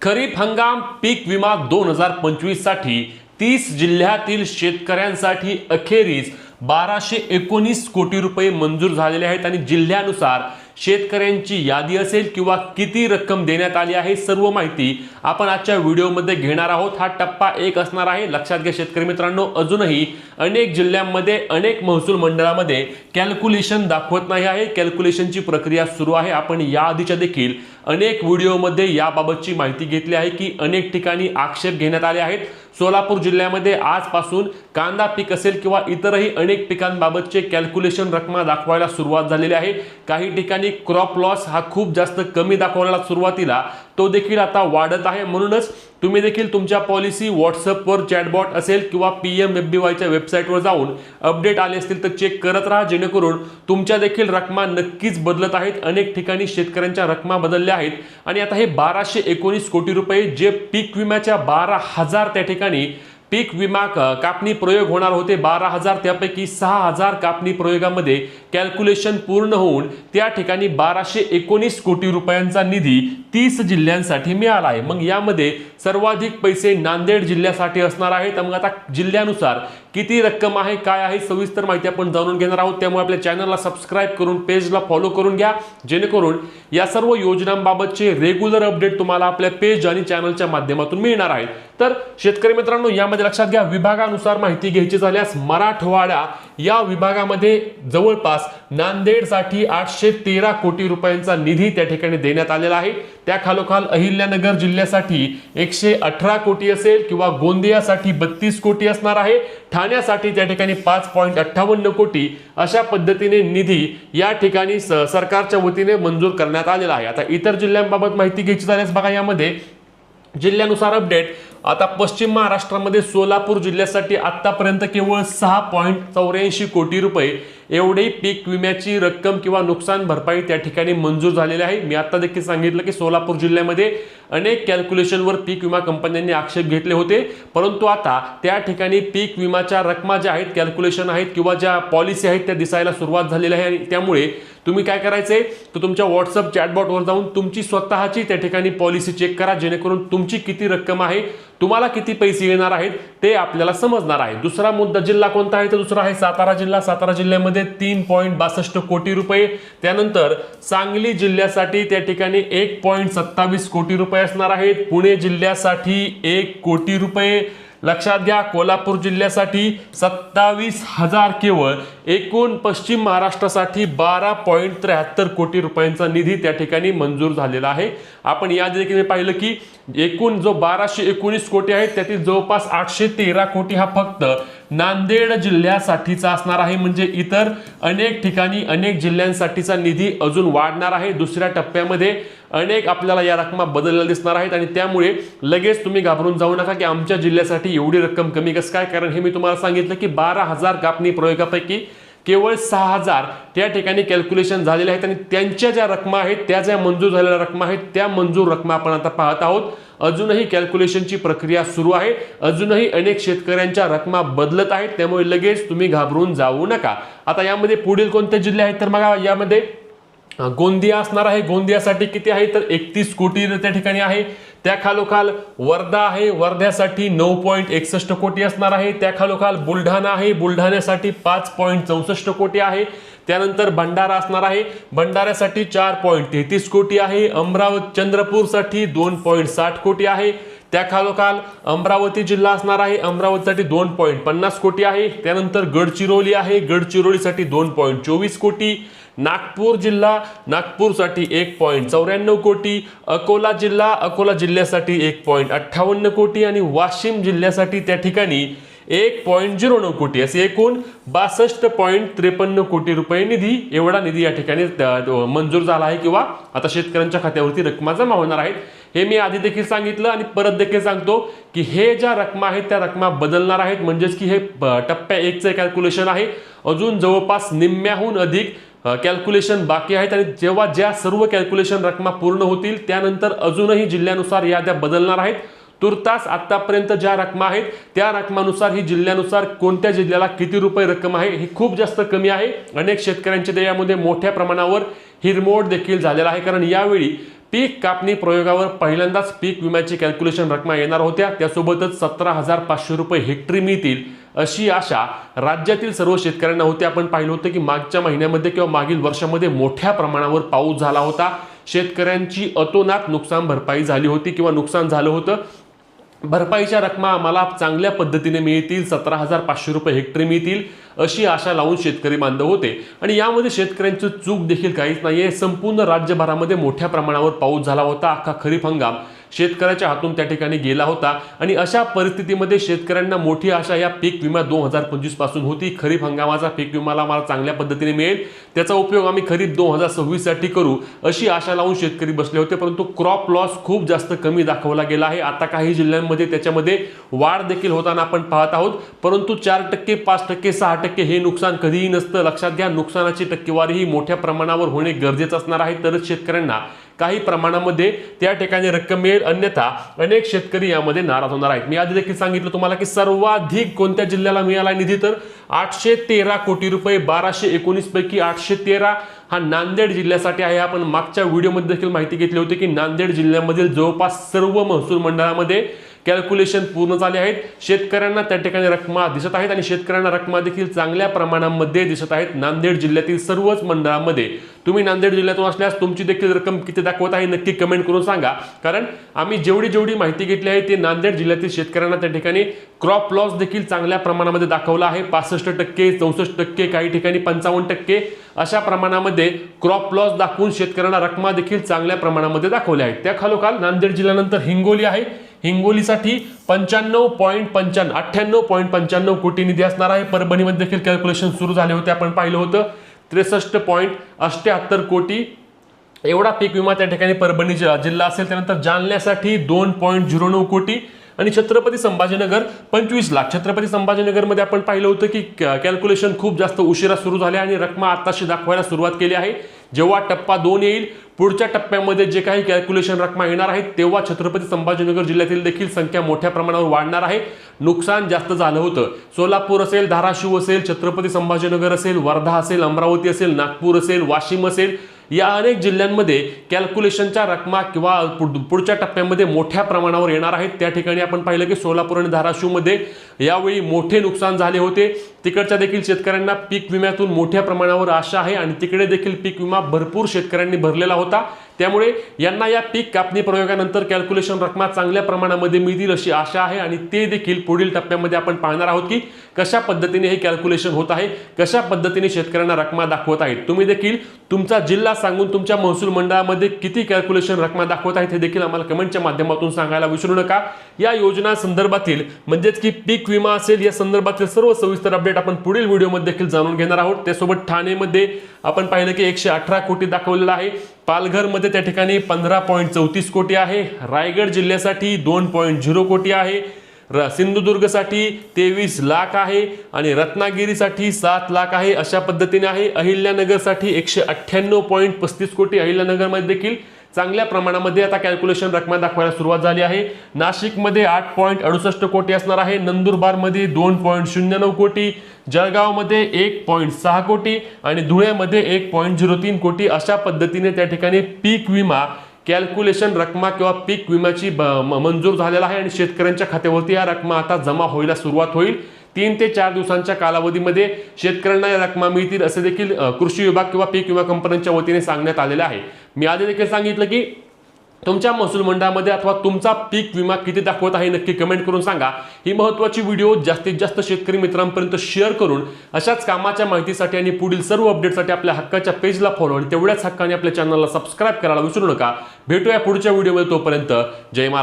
खरीप हंगाम पीक विमा 2025 साठी 30 जिल्ह्यातील शेतकऱ्यांसाठी अखेरीस 1219 कोटी रुपये मंजूर झालेले आहेत आणि जिल्ह्यानुसार शेतकऱ्यांची यादी असेल किंवा किती रक्कम देण्यात आली आहे सर्व माहिती आपण आजच्या व्हिडिओमध्ये घेणार आहोत। हा टप्पा 1 असणार आहे। लक्षात घ्या शेतकरी मित्रांनो, अजूनही अनेक जिल्ह्यांमध्ये अनेक महसूल मंडळामध्ये कॅल्क्युलेशन दाखवत नाही आहे। कॅल्क्युलेशनची प्रक्रिया सुरू आहे। आपण याआधीच्या देखील अनेक व्हिडिओमध्ये याबाबतची माहिती घेतली आहे की अनेक ठिकाणी आक्षेप घेण्यात आले आहेत। सोलापूर जिल्ह्यामध्ये आजपासून कांदा पीक असेल किंवा इतरही अनेक पिकांबाबतचे कॅल्क्युलेशन रकमा दाखवायला सुरुवात झालेली आहे। काही ठिकाणी क्रॉप लॉस हा खूप जास्त कमी दाखवला सुरुवातीला, तो देखील आता वाढत आहे। म्हणूनच तुम्ही देखील तुमच्या पॉलिसी व्हॉट्सअपवर चॅटबॉट असेल किंवा PMFBYच्या वेबसाईटवर जाऊन अपडेट आले असतील तर चेक करत राहा, जेणेकरून तुमच्या देखील रकमा नक्कीच बदलत आहेत। अनेक ठिकाणी शेतकऱ्यांच्या रकमा बदलल्या आहेत आणि आता हे 1219 कोटी रुपये जे पीक विम्याच्या 12,000 त्या ठिकाणी पीक विमा कापणी प्रयोग होणार होते 12,000, त्यापैकी 6,000 कापणी प्रयोगामध्ये कॅल्क्युलेशन पूर्ण होऊन त्या ठिकाणी 1219 कोटी रुपयांचा निधी 30 जिल्ह्यांसाठी मिळाला आहे। मग यामध्ये सर्वाधिक पैसे नांदेड जिल्ह्यासाठी असणार आहेत। मग आता जिल्ह्यानुसार किती रक्कम आहे, काय आहे, सविस्तर माहिती आपण जाणून घेणार आहोत। त्यामुळे आपल्या चॅनलला सबस्क्राइब करून पेजला फॉलो करून घ्या, जेणेकरून या सर्व योजनांबाबतचे रेग्युलर अपडेट तुम्हाला आपल्या पेज आणि चॅनलच्या माध्यमातून मिळणार आहेत। तर शेतकरी मित्रांनो, यामध्ये लक्षात घ्या, विभागानुसार माहिती घ्यायची झाल्यास मराठवाडा या विभागामध्ये जवळपास नांदेडसाठी 813 कोटी रुपयांचा निधी त्या ठिकाणी देण्यात आलेला आहे। त्या खालोखाल अहिल्यानगर जिल्ह्यासाठी 118 कोटी असेल किंवा गोंदियासाठी 32 कोटी असणार आहे। ठाण्यासाठी त्या ठिकाणी 5.58 कोटी अशा पद्धतीने निधी या ठिकाणी सरकारच्या वतीने मंजूर करण्यात आलेला आहे। आता इतर जिल्ह्यांबाबत माहिती घ्यायची झाल्यास बघा, यामध्ये जिल्ह्यानुसार अपडेट आता पश्चिम महाराष्ट्रामध्ये सोलापूर जिल्ह्यासाठी आतापर्यंत केवळ 6.84 कोटी रुपये एवढी पीक विम्याची रक्कम किंवा नुकसान भरपाई त्या ठिकाणी मंजूर झालेली आहे। मी आता देखील सांगितलं की सोलापूर जिल्ह्यामध्ये अनेक कॅल्क्युलेशनवर पीक विमा कंपन्यांनी आक्षेप घेतले होते, परंतु आता त्या ठिकाणी पीक विमाच्या रकमा ज्या आहेत, कॅल्क्युलेशन आहेत किंवा ज्या पॉलिसी आहेत त्या दिसायला सुरुवात झालेली आहे। आणि त्यामुळे तुम्ही काय करायचंय तर तुमच्या व्हॉट्सअप चॅटबॉटवर जाऊन तुमची स्वतःची त्या ठिकाणी पॉलिसी चेक करा, जेणेकरून तुमची किती रक्कम आहे, तुम्हाला किती पैसे येणार आहेत ते आपल्याला समजणार आहे। दुसरा मुद्दा जिल्हा कोणता आहे तर दुसरा आहे सातारा जिल्हा। सातारा जिल्ह्यामध्ये 3.62 कोटी रुपये, त्यानंतर सांगली जिल्ह्यासाठी त्या ठिकाणी 1.27 कोटी रुपये असणार आहेत। पुणे जिल्ह्यासाठी 1 कोटी रुपये। लक्षात घ्या, कोल्हापूर जिल्ह्यासाठी 27,000 केवळ। एकूण पश्चिम महाराष्ट्रासाठी 12.73 कोटी रुपयांचा निधी त्या ठिकाणी मंजूर झालेला आहे। आपण या देखील पाहिलं की एकूण जो 1219 कोटी आहेत त्यातील जवळपास 813 कोटी हा फक्त नांदेड जिल्ह्यासाठीचा असणार आहे। म्हणजे इतर अनेक ठिकाणी अनेक जिल्ह्यांसाठीचा निधी अजून वाढणार आहे। दुसऱ्या टप्प्यामध्ये अनेक आपल्याला या रकमा बदललेल्या दिसणार आहेत आणि त्यामुळे लगेच तुम्ही घाबरून जाऊ नका की आमच्या जिल्ह्यासाठी एवढी रक्कम कमी कसं काय, कारण हे मी तुम्हाला सांगितलं की 12,000 कापणी प्रयोगापैकी केवळ 6,000 त्या ठिकाणी कॅल्क्युलेशन झालेले आहेत आणि त्यांच्या ज्या रकमा आहेत, त्या ज्या मंजूर झालेल्या रकमा आहेत, त्या मंजूर रकमा आपण आता पाहत आहोत। अजूनही कॅल्क्युलेशनची प्रक्रिया सुरू आहे, अजूनही अनेक शेतकऱ्यांच्या रकमा बदलत आहेत, त्यामुळे लगेच तुम्ही घाबरून जाऊ नका। आता यामध्ये पुढील कोणते जिल्हे आहेत तर बघा, यामध्ये गोंदिया असणार आहे। गोंदियासाठी किती आहे तर 31 कोटी त्या ठिकाणी आहे। त्या खालोखाल वर्धा आहे, वर्ध्यासाठी 9.61 कोटी असणार आहे। त्या खालोखाल बुलढाणा आहे, बुलढाण्यासाठी 5.64 कोटी आहे। त्यानंतर भंडारा असणार आहे, भंडाऱ्यासाठी 4.33 कोटी आहे। अमरावती चंद्रपूरसाठी 2.60 कोटी आहे। त्या खालोखाल अमरावती जिल्हा असणार आहे, अमरावतीसाठी 2.50 कोटी आहे। त्यानंतर गडचिरोली आहे, गडचिरोलीसाठी 2.24 कोटी। नागपूर जिल्हा, नागपूरसाठी 1.94 कोटी। अकोला जिल्हा, अकोला जिल्ह्यासाठी 1.58 कोटी आणि वाशिम जिल्ह्यासाठी त्या ठिकाणी 1.09 कोटी, असे एकूण 62.53 कोटी रुपये निधी, एवढा निधी या ठिकाणी मंजूर झाला आहे किंवा आता शेतकऱ्यांच्या खात्यावरती रकमा जमा होणार आहेत। हे मी आधी देखील सांगितलं आणि परत देखील सांगतो की हे ज्या रकमा आहेत त्या रकमा बदलणार आहेत, म्हणजेच की हे टप्प्या 1चं कॅल्क्युलेशन आहे। अजून जवळपास निम्म्याहून अधिक कॅल्क्युलेशन बाकी आहेत आणि जेव्हा ज्या सर्व कॅल्क्युलेशन रकमा पूर्ण होतील त्यानंतर अजूनही जिल्ह्यानुसार याद्या बदलणार आहेत। तुर्तास आतापर्यंत ज्या रकमा आहेत त्या रकमानुसार ही जिल्ह्यानुसार कोणत्या जिल्ह्याला किती रुपये रक्कम आहे ही खूप जास्त कमी आहे। अनेक शेतकऱ्यांच्या यामध्ये मोठ्या प्रमाणावर हिरमोड देखील झालेला आहे, कारण यावेळी पीक कापणी प्रयोगावर पहिल्यांदाच पीक विम्याची कॅल्क्युलेशन रकमा येणार होत्या, त्यासोबतच 17,500 रुपये हेक्टरी मिळतील अशी आशा राज्यातील सर्व शेतकऱ्यांना होती। आपण पाहिलं होतं की मागच्या महिन्यामध्ये किंवा मागील वर्षामध्ये मोठ्या प्रमाणावर पाऊस झाला होता, शेतकऱ्यांची अतोनात नुकसान भरपाई झाली होती किंवा नुकसान झालं होतं। भरपाईच्या रकमा आम्हाला चांगल्या पद्धतीने मिळतील, 17,500 रुपये हेक्टरी मिळतील अशी आशा लावून शेतकरी बांधव होते। आणि यामध्ये शेतकऱ्यांची चूक देखील काहीच नाहीये। संपूर्ण राज्यभरामध्ये मोठ्या प्रमाणावर पाऊस झाला होता, अख्खा खरीप हंगाम शेतकऱ्याच्या हातून त्या ठिकाणी गेला होता आणि अशा परिस्थितीमध्ये शेतकऱ्यांना मोठी आशा या पीक विमा 2025 पासून होती। खरीप हंगामाचा पीक विमा आम्हाला चांगल्या पद्धतीने मिळेल, त्याचा उपयोग आम्ही खरीप 2026 साठी करू अशी आशा लावून शेतकरी बसले होते। परंतु क्रॉप लॉस खूप जास्त कमी दाखवला गेला आहे। आता काही जिल्ह्यांमध्ये त्याच्यामध्ये वाढ देखील होताना आपण पाहत आहोत, परंतु 4%, 5%, 6% हे नुकसान कधीही नसतं। लक्षात घ्या, नुकसानाची टक्केवारी ही मोठ्या प्रमाणावर होणे गरजेचं असणार आहे, तरच शेतकऱ्यांना काही प्रमाणामध्ये त्या ठिकाणी रक्कम मिळेल, अन्यथा अनेक शेतकरी यामध्ये नाराज होणार आहेत। मी आधी देखील सांगितलं तुम्हाला की सर्वाधिक कोणत्या जिल्ह्याला मिळाला निधी, तर 813 कोटी रुपये, 1219 पैकी 813 हा नांदेड जिल्ह्यासाठी आहे। आपण मागच्या व्हिडिओमध्ये देखील माहिती घेतली होती की नांदेड जिल्ह्यामधील जवळपास सर्व महसूल मंडळामध्ये कॅल्क्युलेशन पूर्ण झाले आहेत, शेतकऱ्यांना त्या ठिकाणी रकमा दिसत आहेत आणि शेतकऱ्यांना रकमा देखील चांगल्या प्रमाणामध्ये दिसत आहेत नांदेड जिल्ह्यातील सर्वच मंडळामध्ये। तुम्ही नांदेड जिल्ह्यातून असल्यास तुमची देखील रक्कम किती दाखवत आहे नक्की कमेंट करून सांगा, कारण आम्ही जेवढी माहिती घेतली आहे ते नांदेड जिल्ह्यातील शेतकऱ्यांना त्या ठिकाणी क्रॉप लॉस देखील चांगल्या प्रमाणामध्ये दाखवला आहे। 65%, 64%, काही ठिकाणी 55% अशा प्रमाणामध्ये क्रॉप लॉस दाखवून शेतकऱ्यांना रकमा देखील चांगल्या प्रमाणामध्ये दाखवल्या आहेत। त्या खालोखाल नांदेड जिल्ह्यानंतर हिंगोली आहे। हिंगोलीसाठी 98.95 कोटी निधी असणार आहे। परभणीमध्ये देखील कॅल्क्युलेशन सुरू झाले होते, आपण पाहिलं होतं 63.78 कोटी एवढा पीक विमा त्या ठिकाणी परभणी जिल्हा असेल। त्यानंतर जालन्यासाठी 2.09 कोटी आणि छत्रपती संभाजीनगर 25 लाख। छत्रपती संभाजीनगरमध्ये आपण पाहिलं होतं की कॅल्क्युलेशन खूप जास्त उशिरा सुरू झाले आणि रकमा आताशी दाखवायला सुरुवात केली आहे। जेव्हा टप्पा 2 येईल, पुढच्या टप्प्यामध्ये जे काही कॅल्क्युलेशन रकमा येणार आहेत, तेव्हा छत्रपती संभाजीनगर जिल्ह्यातील देखील संख्या मोठ्या प्रमाणावर वाढणार आहे। नुकसान जास्त झालं होतं, सोलापूर असेल, धाराशिव असेल, छत्रपती संभाजीनगर असेल, वर्धा असेल, अमरावती असेल, नागपूर असेल, वाशिम असेल, या अनेक जिल्ह्यांमध्ये कॅल्क्युलेशनच्या रकमा किंवा पुढच्या टप्प्यामध्ये मोठ्या प्रमाणावर येणार आहेत। त्या ठिकाणी आपण पाहिलं की सोलापूर आणि धाराशिवमध्ये यावेळी मोठे नुकसान झाले होते। तिकडच्या देखील शेतकऱ्यांना पीक विम्यातून मोठ्या प्रमाणावर आशा आहे आणि तिकडे देखील पीक विमा भरपूर शेतकऱ्यांनी भरलेला होता, त्यामुळे यांना या पीक कापणी प्रयोगानंतर कॅल्क्युलेशन रकमा चांगल्या प्रमाणामध्ये मिळतील अशी आशा आहे आणि ते देखील पुढील टप्प्यामध्ये आपण पाहणार आहोत की कशा पद्धतीने हे कॅल्क्युलेशन होत आहे, कशा पद्धतीने शेतकऱ्यांना रकमा दाखवत आहेत। तुम्ही देखील तुमचा जिल्हा सांगून तुमच्या महसूल मंडळामध्ये किती कॅल्क्युलेशन रकमा दाखवत आहेत हे देखील आम्हाला कमेंटच्या माध्यमातून सांगायला विसरू नका। या योजना संदर्भातील म्हणजेच की पीक विमा असेल या संदर्भातील सर्व सविस्तर अपडेट आपण पुढील व्हिडिओमध्ये देखील जाणून घेणार आहोत। त्यासोबत ठाणेमध्ये आपण पाहिलं की 118 कोटी दाखवलेला आहे, पालघरमध्ये त्या ठिकाणी 15.34 कोटी आहे, रायगड जिल्ह्यासाठी 2.0 कोटी आहे, सिंधुदुर्गसाठी 23 लाख आहे आणि रत्नागिरीसाठी 7 लाख आहे। अशा पद्धतीने आहे। अहिल्यानगरसाठी 198.35 कोटी, अहिल्यानगरमध्ये देखील चांगल्या प्रमाणामध्ये आता कॅल्क्युलेशन रकमा दाखवायला सुरुवात झाली आहे। नाशिकमध्ये 8.68 कोटी असणार आहे, नंदुरबारमध्ये 2.09 कोटी, जळगावमध्ये 1.6 कोटी आणि धुळ्यामध्ये 1.03 कोटी अशा पद्धतीने त्या ठिकाणी पीक विमा कॅल्क्युलेशन रकमा किंवा पीक विम्याची मंजूर झालेला आहे आणि शेतकऱ्यांच्या खात्यावरती या रकमा आता जमा व्हायला सुरुवात होईल। 3 ते 4 दिवसांच्या कालावधीमध्ये शेतकऱ्यांना या रकमा मिळतील असे देखील कृषी विभाग किंवा पीक विमा कंपन्यांच्या वतीने सांगण्यात आलेले आहे। मी आधी देखील सांगितलं की तुमच्या महसूल मंडळामध्ये अथवा तुमचा पीक विमा किती दाखवत आहे नक्की कमेंट करून सांगा। ही महत्त्वाची व्हिडिओ जास्तीत जास्त शेतकरी मित्रांपर्यंत शेअर करून अशाच कामाच्या माहितीसाठी आणि पुढील सर्व अपडेटसाठी आपल्या हक्काच्या पेजला फॉलो आणि तेवढ्याच हक्काने आपल्या चॅनलला सबस्क्राइब करायला विसरू नका। भेटूया पुढच्या व्हिडिओमध्ये, तोपर्यंत जय महाराष्ट्र।